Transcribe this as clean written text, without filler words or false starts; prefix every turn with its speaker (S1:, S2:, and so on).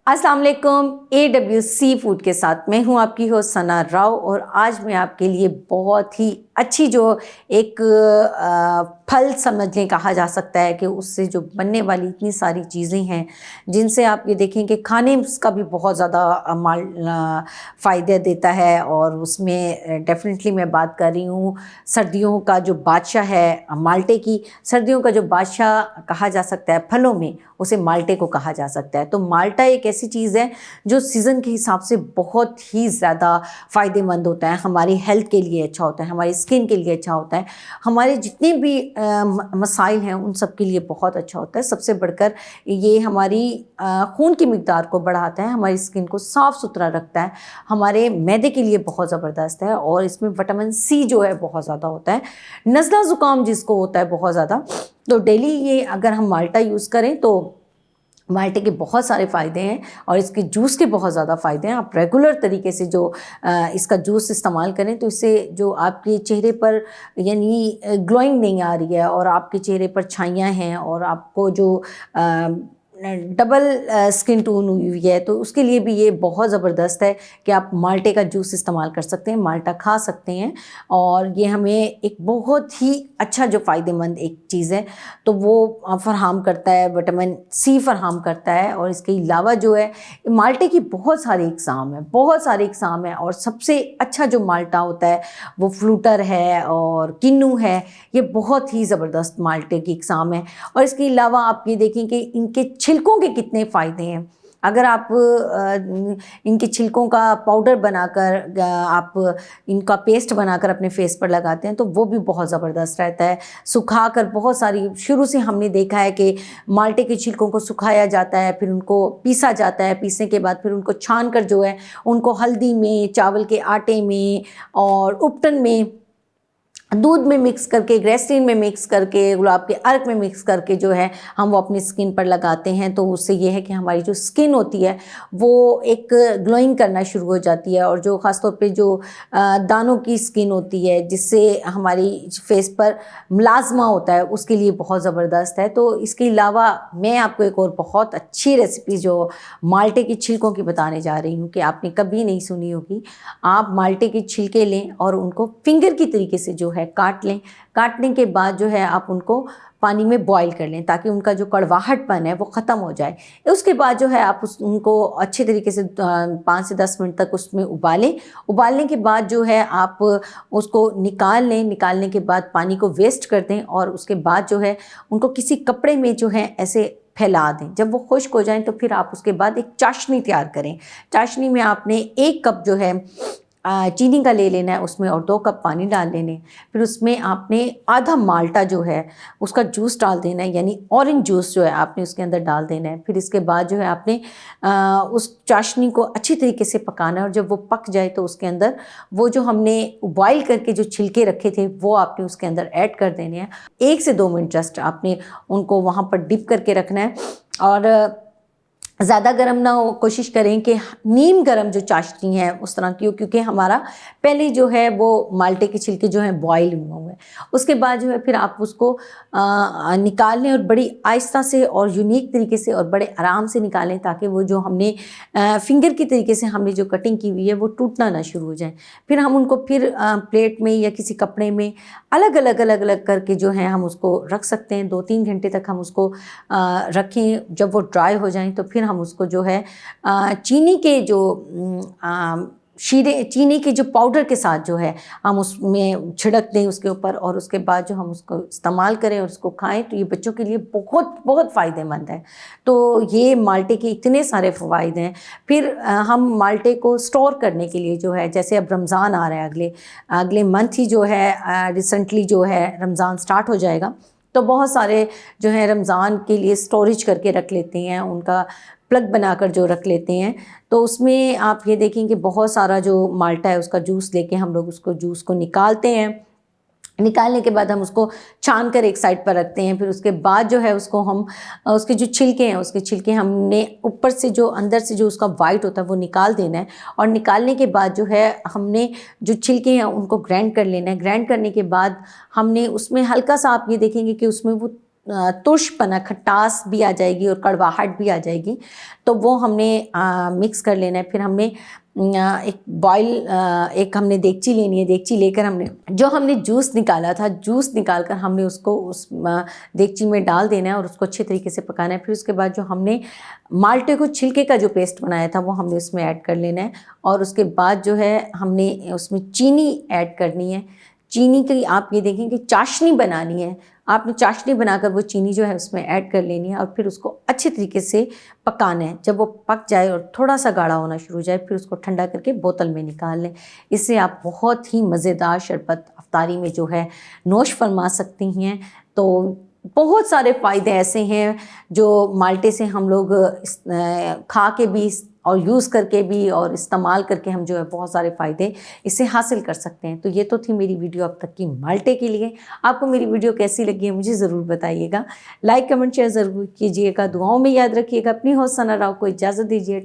S1: अस्सलाम वालेकुम। AWC food के साथ मैं हूं आपकी होस्ट सना राव और आज मैं आपके लिए बहुत ही अच्छी जो एक फल समझने कहा जा सकता है कि उससे जो बनने वाली इतनी सारी चीज़ें हैं जिनसे आप ये देखें कि खाने का भी बहुत ज़्यादा फ़ायदा देता है। और उसमें डेफिनेटली मैं बात कर रही हूँ सर्दियों का जो बादशाह है माल्टे की। सर्दियों का जो बादशाह कहा जा सकता है फलों में, उसे माल्टे को कहा जा सकता है। तो माल्टा एक ऐसी चीज़ है जो सीज़न के हिसाब से बहुत ही ज़्यादा फ़ायदेमंद होता है, हमारी हेल्थ के लिए अच्छा होता है, हमारी स्किन के लिए अच्छा होता है, हमारे जितने भी मसाइल हैं उन सब के लिए बहुत अच्छा होता है। सबसे बढ़कर ये हमारी खून की मिकदार को बढ़ाता है, हमारी स्किन को साफ़ सुथरा रखता है, हमारे मैदे के लिए बहुत ज़बरदस्त है और इसमें विटामिन सी जो है बहुत ज़्यादा होता है। नज़ला ज़ुकाम जिसको होता है बहुत ज़्यादा, तो डेली ये अगर हम माल्टा यूज़ करें तो माल्टे के बहुत सारे फ़ायदे हैं और इसके जूस के बहुत ज़्यादा फ़ायदे हैं। आप रेगुलर तरीके से जो इसका जूस इस्तेमाल करें तो इससे जो आपके चेहरे पर यानी ग्लोइंग नहीं आ रही है और आपके चेहरे पर छाइयाँ हैं और आपको जो डबल स्किन टोन हुई हुई है तो उसके लिए भी ये बहुत ज़बरदस्त है कि आप माल्टे का जूस इस्तेमाल कर सकते हैं, माल्टा खा सकते हैं और ये हमें एक बहुत ही अच्छा जो फ़ायदेमंद एक चीज़ है तो वो फराहम करता है, विटामिन सी फराहम करता है। और इसके अलावा जो है माल्टे की बहुत सारी इकसाम है और सबसे अच्छा जो माल्टा होता है वो फ्लूटर है और किन्नू है। ये बहुत ही ज़बरदस्त माल्टे की इकसाम है। और इसके अलावा आप ये देखें कि इनके छिलकों के कितने फ़ायदे हैं। अगर आप इनके छिलकों का पाउडर बनाकर आप इनका पेस्ट बनाकर अपने फेस पर लगाते हैं तो वो भी बहुत ज़बरदस्त रहता है। सुखाकर बहुत सारी शुरू से हमने देखा है कि माल्टे के छिलकों को सुखाया जाता है, फिर उनको पीसा जाता है, पीसने के बाद फिर उनको छान कर जो है उनको हल्दी में, चावल के आटे में और उपटन में, दूध में मिक्स करके, ग्रेसरीन में मिक्स करके, गुलाब के अर्क में मिक्स करके जो है हम वो अपनी स्किन पर लगाते हैं। तो उससे ये है कि हमारी जो स्किन होती है वो एक ग्लोइंग करना शुरू हो जाती है और जो ख़ास तौर पे जो दानों की स्किन होती है जिससे हमारी फेस पर मुलाजमा होता है उसके लिए बहुत ज़बरदस्त है। तो इसके अलावा मैं आपको एक और बहुत अच्छी रेसिपी जो माल्टे की छिलकों की बताने जा रही हूँ कि आपने कभी नहीं सुनी होगी। आप माल्टे के छिलके लें और उनको फिंगर की तरीके से जो है काट लें। काटने के बाद जो है आप उनको पानी में बॉईल कर लें ताकि उनका जो कड़वाहटपन है वो ख़त्म हो जाए। उसके बाद जो है आप उनको अच्छे तरीके से 5 से 10 मिनट तक उसमें उबालें। उबालने के बाद जो है आप उसको निकाल लें। निकालने के बाद पानी को वेस्ट कर दें और उसके बाद जो है उनको किसी कपड़े में जो है ऐसे फैला दें। जब वो खुश्क हो जाएं तो फिर आप उसके बाद एक चाशनी तैयार करें। चाशनी में आपने 1 कप जो है चीनी का ले लेना है उसमें और 2 कप पानी डाल लेने। फिर उसमें आपने आधा माल्टा जो है उसका जूस डाल देना है, यानी ऑरेंज जूस जो है आपने उसके अंदर डाल देना है। फिर इसके बाद जो है आपने उस चाशनी को अच्छी तरीके से पकाना है और जब वो पक जाए तो उसके अंदर वो जो हमने बॉईल करके जो छिलके रखे थे वो आपने उसके अंदर ऐड कर देने हैं। 1 से 2 मिनट जस्ट आपने उनको वहाँ पर डिप करके रखना है और ज़्यादा गर्म ना हो, कोशिश करें कि नीम गर्म जो चाशनी है उस तरह की हो क्योंकि हमारा पहले जो है वो माल्टे के छिलके जो हैं बॉयल हुए हैं। उसके बाद जो है फिर आप उसको निकाल लें और बड़ी आहिस्ता से और यूनिक तरीके से और बड़े आराम से निकालें ताकि वो जो हमने फिंगर की तरीके से हमने जो कटिंग की हुई है वो टूटना ना शुरू हो जाए। फिर हम उनको फिर प्लेट में या किसी कपड़े में अलग अलग करके जो है हम उसको रख सकते हैं। 2-3 घंटे तक हम उसको रखें। जब वो ड्राई हो जाएं तो फिर हम उसको जो है चीनी के जो शीरे चीनी के जो पाउडर के साथ जो है हम उसमें छिड़क दें उसके ऊपर और उसके बाद जो हम उसको इस्तेमाल करें और उसको खाएं तो ये बच्चों के लिए बहुत बहुत फ़ायदेमंद है। तो ये माल्टे के इतने सारे फ़वाइद हैं। फिर हम माल्टे को स्टोर करने के लिए जो है जैसे अब रमज़ान आ रहा है, अगले मंथ ही जो है रिसेंटली जो है रमज़ान स्टार्ट हो जाएगा तो बहुत सारे जो है रमज़ान के लिए स्टोरेज करके रख लेते हैं, उनका प्लग बनाकर जो रख लेते हैं। तो उसमें आप ये देखें कि बहुत सारा जो माल्टा है उसका जूस लेके हम लोग उसको जूस को निकालते हैं। निकालने के बाद हम उसको छान कर एक साइड पर रखते हैं। फिर उसके बाद जो है उसको हम उसके जो छिलके हैं उसके छिलके हमने ऊपर से जो अंदर से जो उसका वाइट होता है वो निकाल देना है और निकालने के बाद जो है हमने जो छिलके हैं उनको ग्राइंड कर लेना है। ग्राइंड करने के बाद हमने उसमें हल्का सा आप ये देखेंगे कि उसमें वो तुर्शपना, खटास भी आ जाएगी और कड़वाहट भी आ जाएगी। तो वो हमने मिक्स कर लेना है। फिर हमने एक हमने देगची लेनी है। देगची लेकर हमने जूस निकाला था, जूस निकाल कर हमने उसको उस देगची में डाल देना है और उसको अच्छे तरीके से पकाना है। फिर उसके बाद जो हमने माल्टे को छिलके का जो पेस्ट बनाया था वो हमने उसमें ऐड कर लेना है। और उसके बाद जो है हमने उसमें चीनी ऐड करनी है। चीनी की आप ये देखें कि चाशनी बनानी है। आपने चाशनी बनाकर वो चीनी जो है उसमें ऐड कर लेनी है और फिर उसको अच्छे तरीके से पकाना है। जब वो पक जाए और थोड़ा सा गाढ़ा होना शुरू हो जाए, फिर उसको ठंडा करके बोतल में निकाल लें। इससे आप बहुत ही मज़ेदार शरबत अफ्तारी में जो है नोश फरमा सकती हैं। तो बहुत सारे फ़ायदे ऐसे हैं जो माल्टे से हम लोग खा के भी और यूज़ करके भी और इस्तेमाल करके हम जो है बहुत सारे फ़ायदे इससे हासिल कर सकते हैं। तो ये तो थी मेरी वीडियो अब तक की माल्टे के लिए। आपको मेरी वीडियो कैसी लगी है मुझे ज़रूर बताइएगा। लाइक कमेंट शेयर ज़रूर कीजिएगा। दुआओं में याद रखिएगा। अपनी होस्ट सना राव को इजाज़त दीजिए।